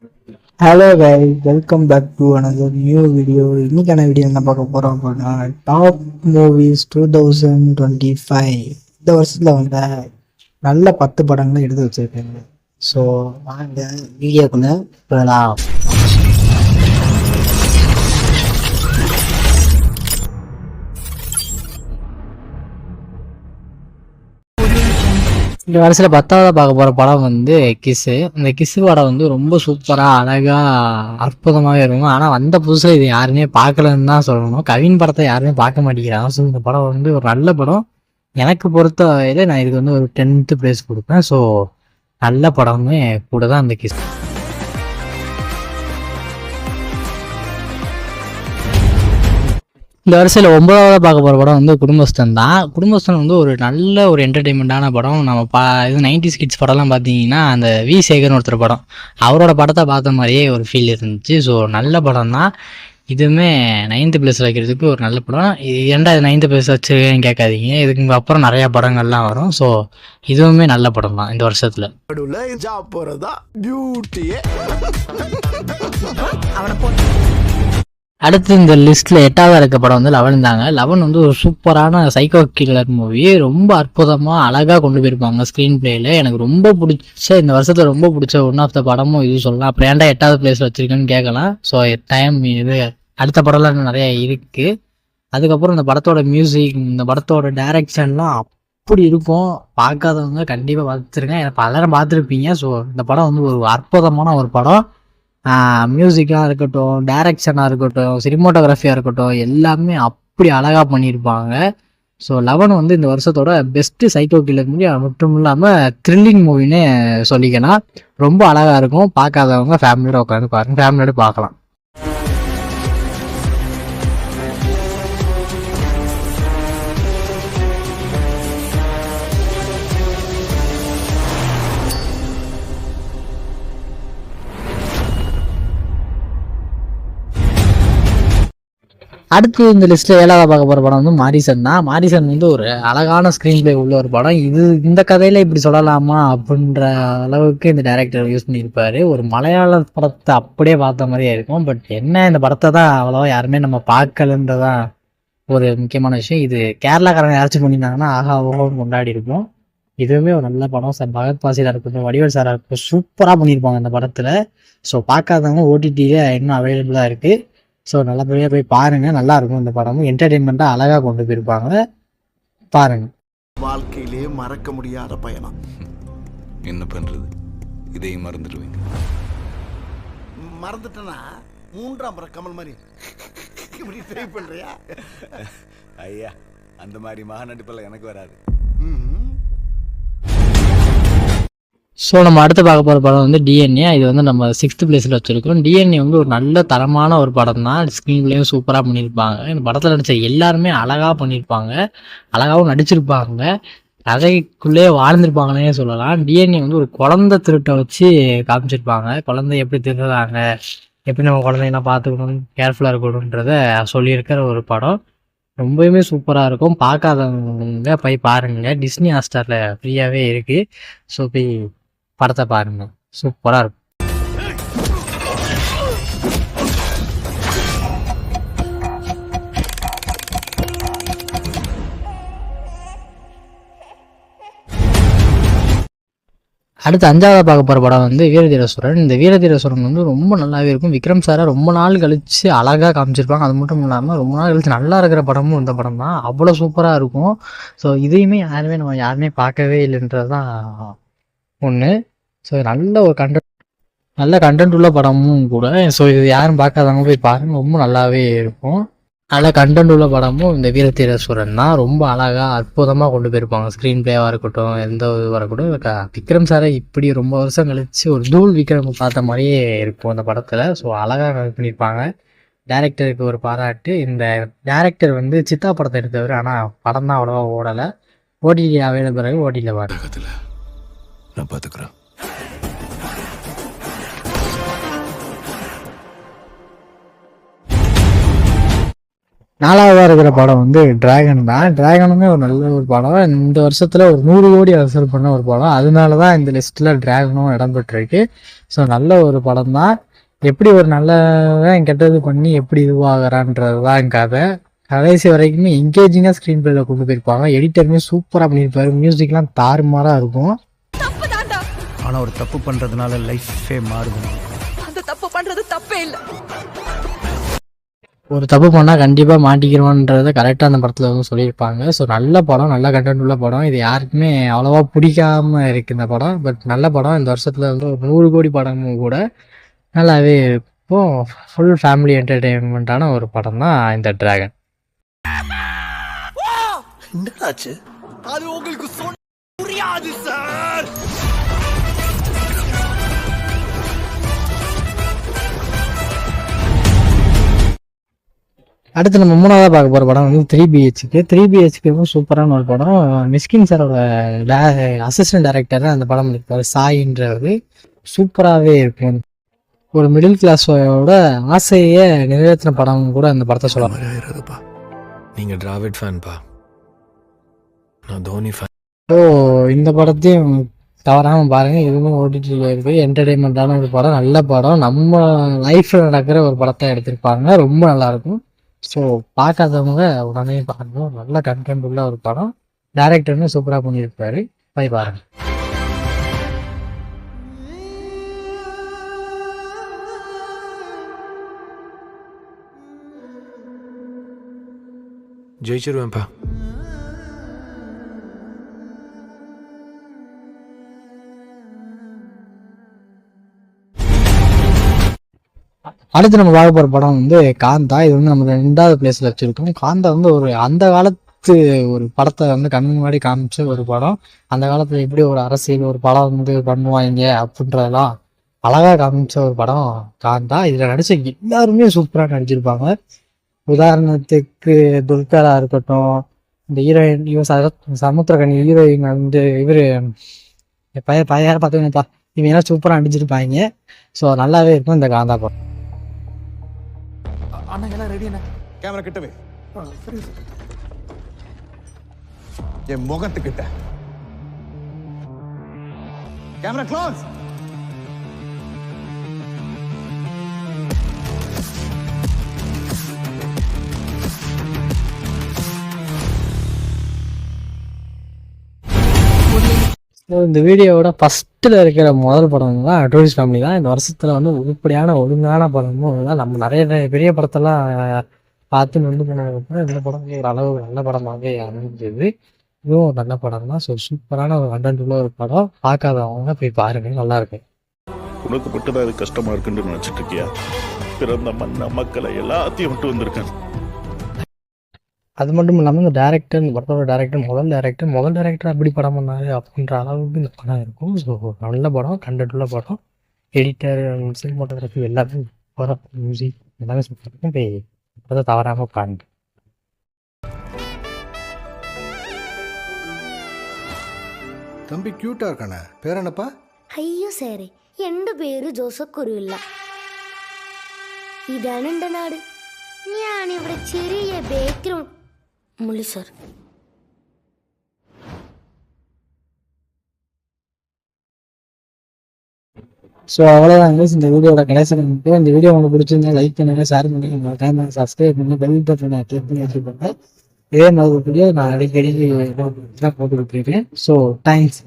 Hello guys, welcome back to another new video. இன்னைக்கான video என்ன பார்க்க போகிறோம் அப்படின்னா டாப் மூவிஸ் 2025 இந்த வருஷத்தில் வந்த நல்ல 10 படங்களை எடுத்து வச்சுருக்காங்க. ஸோ வாங்க வீடியோக்குள்ள போகலாம். இந்த வருஷத்துல 10வது பார்க்க போற படம் வந்து கிஸ்ஸு. இந்த கிஸ்ஸு படம் வந்து ரொம்ப சூப்பரா அழகா அற்புதமாவே இருக்கும். ஆனா வந்த புதுசுல இது யாருமே பார்க்கலன்னு தான் சொல்லணும். கவின் படத்தை யாருமே பார்க்க மாட்டேங்கிறாங்க. ஸோ இந்த படம் வந்து ஒரு நல்ல படம். எனக்கு பொறுத்த வரையில நான் இதுக்கு வந்து ஒரு 10th பிளேஸ் கொடுப்பேன். ஸோ நல்ல படமே கூட தான் அந்த கிஸ். இந்த வரிசையில் 9வது பார்க்க போகிற படம் வந்து குடும்பஸ்தன் தான். குடும்பஸ்தன் வந்து ஒரு நல்ல ஒரு என்டர்டெயின்மெண்ட்டான படம். நம்ம இது 90s கிட்ஸ் படம்லாம் பார்த்தீங்கன்னா அந்த வி சேகர்னு ஒருத்தர் படம், அவரோட படத்தை பார்த்த மாதிரியே ஒரு ஃபீல் இருந்துச்சு. ஸோ நல்ல படம் தான். இதுவுமே 9th பிளேஸ் வைக்கிறதுக்கு ஒரு நல்ல படம். ஏன்டா இது 9th பிளேஸ் வச்சுருக்கேன்னு கேட்காதீங்க, இதுக்கு அப்புறம் நிறையா படங்கள்லாம் வரும். ஸோ இதுவுமே நல்ல படம் தான் இந்த வருஷத்தில். அடுத்து இந்த லிஸ்ட்டில் 8வது இருக்க படம் வந்து 11 தாங்க. 11 வந்து ஒரு சூப்பரான சைக்கோ கில்லர் மூவி. ரொம்ப அற்புதமாக அழகாக கொண்டு போயிருப்பாங்க ஸ்க்ரீன் பிளேயில். எனக்கு ரொம்ப பிடிச்ச, இந்த வருஷத்தில் ரொம்ப பிடிச்ச ஒன் ஆஃப் த படமும் இது சொல்லலாம். அப்புறம் ஏன்டா 8வது பிளேஸில் வச்சுருக்கேன்னு கேட்கலாம். ஸோ டைம் இது அடுத்த படம்லாம் இன்னும் நிறையா இருக்குது. அதுக்கப்புறம் இந்த படத்தோட மியூசிக், இந்த படத்தோட டைரக்ஷன்லாம் அப்படி இருக்கும். பார்க்காதவங்க கண்டிப்பாக பார்த்துருக்கேன், எனக்கு பலரும் பார்த்துருப்பீங்க. ஸோ இந்த படம் வந்து ஒரு அற்புதமான ஒரு படம். மியூசிக்காக இருக்கட்டும், டைரக்ஷனாக இருக்கட்டும், சினிமோட்டோகிராஃபியாக இருக்கட்டும், எல்லாமே அப்படி அழகாக பண்ணியிருப்பாங்க. ஸோ 11 வந்து இந்த வருஷத்தோட பெஸ்ட்டு சைக்கோ கில்லர் மூவி. மட்டும் இல்லாமல் த்ரில்லிங் மூவின்னு சொல்லிக்கலாம். ரொம்ப அழகாக இருக்கும். பார்க்காதவங்க ஃபேமிலியோட உட்காந்து பாருங்கள், ஃபேமிலியோட பார்க்கலாம். அடுத்து இந்த லிஸ்ட்டில் 7வது பார்க்க போகிற படம் வந்து மாரிசன் தான். மாரிசன் வந்து ஒரு அழகான ஸ்க்ரீன் பிளே உள்ள ஒரு படம். இந்த கதையில் இப்படி சொல்லலாமா அப்படின்ற அளவுக்கு இந்த டைரக்டர் யூஸ் பண்ணியிருப்பார். ஒரு மலையாள படத்தை அப்படியே பார்த்த மாதிரியே இருக்கும். பட் என்ன, இந்த படத்தை தான் அவ்வளோவா யாருமே நம்ம பார்க்கலன்றதான் ஒரு முக்கியமான விஷயம். இது கேரளாக்காரங்க யாராச்சும் பண்ணியிருந்தாங்கன்னா ஆஹா ஓஹோன்னு கொண்டாடி இருப்போம். இதுவுமே ஒரு நல்ல படம். சார் பகத் பாசிலாக இருக்கட்டும், வடிவேல் சாராக இருக்கட்டும், சூப்பராக பண்ணியிருப்பாங்க இந்த படத்தில். ஸோ பார்க்காதவங்க ஓடிடியில் இன்னும் அவைலபிளாக இருக்குது. ஸோ நல்லபடியாக போய் பாருங்கள், நல்லாயிருக்கும். இந்த படமும் என்டர்டெயின்மெண்ட்டாக அழகாக கொண்டு போயிருப்பாங்க, பாருங்கள். வாழ்க்கையிலே மறக்க முடியாத பயணம். என்ன பண்ணுறது, இதையும் மறந்துடுவீங்க. மறந்துட்டேன்னா 3ஆம் முறை கமல் மாதிரி இப்படி ட்ரை பண்ணுறியா? ஐயா, அந்த மாதிரி மகா நடிப்பெல்லாம் எனக்கு வராது. ஸோ நம்ம அடுத்து பார்க்க போகிற படம் வந்து டிஎன்ஏ. இது வந்து நம்ம 6th பிளேஸில் வச்சுருக்கோம். டிஎன்ஏ வந்து ஒரு நல்ல தரமான ஒரு படம் தான். ஸ்க்ரீன்லேயும் சூப்பராக பண்ணியிருப்பாங்க. இந்த படத்தில் நடித்த எல்லாருமே அழகாக பண்ணியிருப்பாங்க, அழகாகவும் நடிச்சிருப்பாங்க, கதைக்குள்ளே வாழ்ந்திருப்பாங்கன்னே சொல்லலாம். டிஎன்ஏ வந்து ஒரு குழந்தை திருட்டை வச்சு காமிச்சிருப்பாங்க. குழந்தை எப்படி திருடுறாங்க, எப்படி நம்ம குழந்தையெல்லாம் பார்த்துக்கணும், கேர்ஃபுல்லாக இருக்கணுன்றத சொல்லியிருக்கிற ஒரு படம். ரொம்பவுமே சூப்பராக இருக்கும். பார்க்காதவங்க போய் பாருங்கள், டிஸ்னி ஹாட்ஸ்டாரில் ஃப்ரீயாகவே இருக்குது. ஸோ போய் படத்தை பாருங்கள், சூப்பராக இருக்கும். அடுத்து 5வது பார்க்க போகிற படம் வந்து வீரதீரசுரன். இந்த வீரதீரசுரன் வந்து ரொம்ப நல்லாவே இருக்கும். விக்ரம் சாரை ரொம்ப நாள் கழித்து அழகாக காமிச்சிருப்பாங்க. அது மட்டும் இல்லாமல் ரொம்ப நாள் கழித்து நல்லா இருக்கிற படமும் இந்த படம் தான். அவ்வளோ சூப்பராக இருக்கும். ஸோ இதையுமே யாருமே பார்க்கவே இல்லைன்றது தான் ஒன்று. ஸோ நல்ல ஒரு கண்டென்ட் உள்ள படமும் கூட. ஸோ இது யாரும் பார்க்காதவங்க போய் பாருங்கள், ரொம்ப நல்லாவே இருக்கும். நல்ல கண்டென்ட் உள்ள படமும் இந்த வீரதீரசுரன் தான். ரொம்ப அழகாக அற்புதமாக கொண்டு போயிருப்பாங்க. ஸ்க்ரீன் பிளேவாக இருக்கட்டும், எந்த இதுவாக இருக்கட்டும். விக்ரம் சாரை இப்படி ரொம்ப வருஷம் கழித்து ஒரு தூள் விக்ரம் பார்த்த மாதிரியே இருக்கும் அந்த படத்தில். ஸோ அழகாக பண்ணியிருப்பாங்க. டைரக்டருக்கு ஒரு பாராட்டு. இந்த டைரக்டர் வந்து சித்தா படத்தை எடுத்தவர், ஆனால் படம் தான் அவ்வளோவா ஓடலை. ஓடிடி அவைலபிள், ஓடிடியில் பாருங்க, நான் பார்த்துக்குறேன். 4வதா இருக்கிற படம் வந்து டிராகன் தான். டிராகனுமே ஒரு நல்ல ஒரு படம். இந்த வருஷத்துல ஒரு 100 கோடி வசூல் பண்ண ஒரு படம். அதனாலதான் இந்த லிஸ்ட்ல டிராகனும் இடம் பெற்றிருக்கு. ஸோ நல்ல ஒரு படம் தான். எப்படி ஒரு நல்லவன் கெட்டது பண்ணி எப்படி இதுவாகிறான்றதுதான் கதை. கடைசி வரைக்குமே என்கேஜிங்காக ஸ்க்ரீன் பிளேல கொண்டு போயிருப்பாங்க. எடிட்டருமே சூப்பராக பண்ணியிருப்பாரு. மியூசிக்லாம் தாறுமாறாக இருக்கும். ஆனா ஒரு தப்பு பண்றதுனால லைஃபே மாறுது. அந்த தப்பு பண்றது தப்பே இல்ல. ஒரு தப்பு பண்ணால் கண்டிப்பாக மாட்டிக்கிறோன்றதை கரெக்டாக அந்த படத்தில் வந்து சொல்லியிருப்பாங்க. ஸோ நல்ல படம், நல்ல கண்டென்ட் உள்ள படம். இது யாருக்குமே அவ்வளோவா பிடிக்காம இருக்கு இந்த படம். பட் நல்ல படம். இந்த வருஷத்தில் வந்து ஒரு 100 கோடி படமும் கூட நல்லாவே இருக்கும். ஃபுல் ஃபேமிலி என்டர்டெயின்மெண்ட்டான ஒரு படம் தான் இந்த டிராகன். என்னடாச்சு? அது உங்களுக்கு சொன்ன புரியாது சார். அடுத்து நம்ம 3வதா பார்க்க போகிற படம் வந்து 3BHK. 3BHK சூப்பரான ஒரு படம். மிஸ்கின் சாரோட அசிஸ்டன்ட் டைரக்டர் அந்த படம் பண்ணியிருப்பாரு. சாயின்றவர் சூப்பராகவே இருக்கும். ஒரு மிடில் கிளாஸோட ஆசையை நிறைவேற்றின படம் கூட அந்த படத்தை சொல்லலாம். நீங்க டிராவிட் ஃபேன்பா, நான் தோனி ஃபேன். ஸோ இந்த படத்தையும் தவறாமல் பாருங்கள். இதுவும் ஓடிடியில் இருக்குது. என்டர்டெயின்மெண்ட்டான ஒரு படம், நல்ல படம். நம்ம லைஃப்பில் நடக்கிற ஒரு படத்தை எடுத்திருப்பாங்க. ரொம்ப நல்லாயிருக்கும். ஸோ பார்க்காதவங்க உடனே பார்க்கணும். நல்ல கண்டென்ட் உள்ள ஒரு படம். டைரக்டருமே சூப்பராக பண்ணியிருப்பாரு. போய் பாருங்கள். ஜெயிச்சிருவேன்ப்பா. அடுத்து நம்ம பார்க்க போகிற படம் வந்து காந்தா. இது வந்து நம்ம 2வது பிளேஸில் வச்சுருக்கோம். காந்தா வந்து ஒரு அந்த காலத்து ஒரு படத்தை வந்து கண்ணு முன்னாடி காமிச்ச ஒரு படம். அந்த காலத்தில் எப்படி ஒரு அரசியல் ஒரு படம் வந்து பண்ணுவாங்க அப்படின்றதெல்லாம் அழகாக காமிச்ச ஒரு படம் காந்தா. இதில் நடித்த எல்லாருமே சூப்பராக நடிச்சிருப்பாங்க. உதாரணத்துக்கு துல்கராக இருக்கட்டும், இந்த ஹீரோயின் சமுத்திரகனி ஹீரோயின் வந்து இவர் பையன் பார்த்துக்கணும்ப்பா, இவங்க எல்லாம் சூப்பராக நடிச்சிருப்பாங்க. ஸோ நல்லாவே இருக்கும் இந்த காந்தா படம். அண்ணா எல்லாம் ரெடி அண்ணா. கேமரா கிட்டவே. சரி சார். என் முகத்துக்கிட்ட கேமரா க்ளோஸ். இந்த வீடியோவோட ஃபஸ்ட்டில் இருக்கிற முதல் படம் தான் டூரிஸ்ட் ஃபேமிலி தான். இந்த வருஷத்தில் வந்து உருப்படியான ஒழுங்கான படமும் தான். நம்ம நிறைய பெரிய படத்தெல்லாம் பார்த்து நொண்டு போனதுக்கப்புறம் இந்த படம் ஒரு அளவு நல்ல படமாகவே அமைஞ்சது. இதுவும் ஒரு நல்ல படம் தான். ஸோ சூப்பரான ஒரு கண்டென்ட் உள்ள ஒரு படம். பார்க்காதவங்க போய் பாருங்கள், நல்லா இருக்கு. உனக்கு மட்டும்தான் இது கஷ்டமா இருக்குன்னு நினைச்சிட்டு இருக்கியா? பிறந்த மண்ண மக்களை எல்லாத்தையும் விட்டு வந்திருக்கேன். அது மட்டும் இல்லாமல் இந்த டேரக்டர், இந்த படத்தோட டேரக்டர் முதல் டேரக்டர் அப்படி படம் பண்ணாரு அப்படின்ற அளவுக்கு இந்த படம் இருக்கும். ஸோ நல்ல படம், கண்டென்ட் உள்ள படம். எடிட்டர், சினிமாட்டோகிராஃபி எல்லாமே சூப்பராக, மியூசிக் எல்லாமே சூப்பராக இருக்கும். போய் படத்தை தவறாமல் பாருங்க. தம்பி கியூட்டா இருக்கானே, பேர் என்னப்பா? അയ്യോ സാറേ, എൻ്റെ പേര് ജോസഫ് കുരുവില്ല. ഇതാണ് എൻ്റെ നാട്. ഞാനിവിടെ ചെറിയ ബേക്കറി മുള്ളി സാർ. ஸோ அவ்வளோதான் இந்த வீடியோட கடைசி. இந்த வீடியோ உங்களுக்கு பிடிச்சிருந்தா லைக் பண்ணுங்கள், ஷேர் பண்ணுங்கள், உங்கள் டைம் சப்ஸ்கிரைப் பண்ணி பெல் பட்டனை கிளிக் பண்ணி வச்சுக்கோங்க. இதே மாதிரி வீடியோ நான் அடிக்கடி போட்டு விட்டுருக்கேன். So thanks.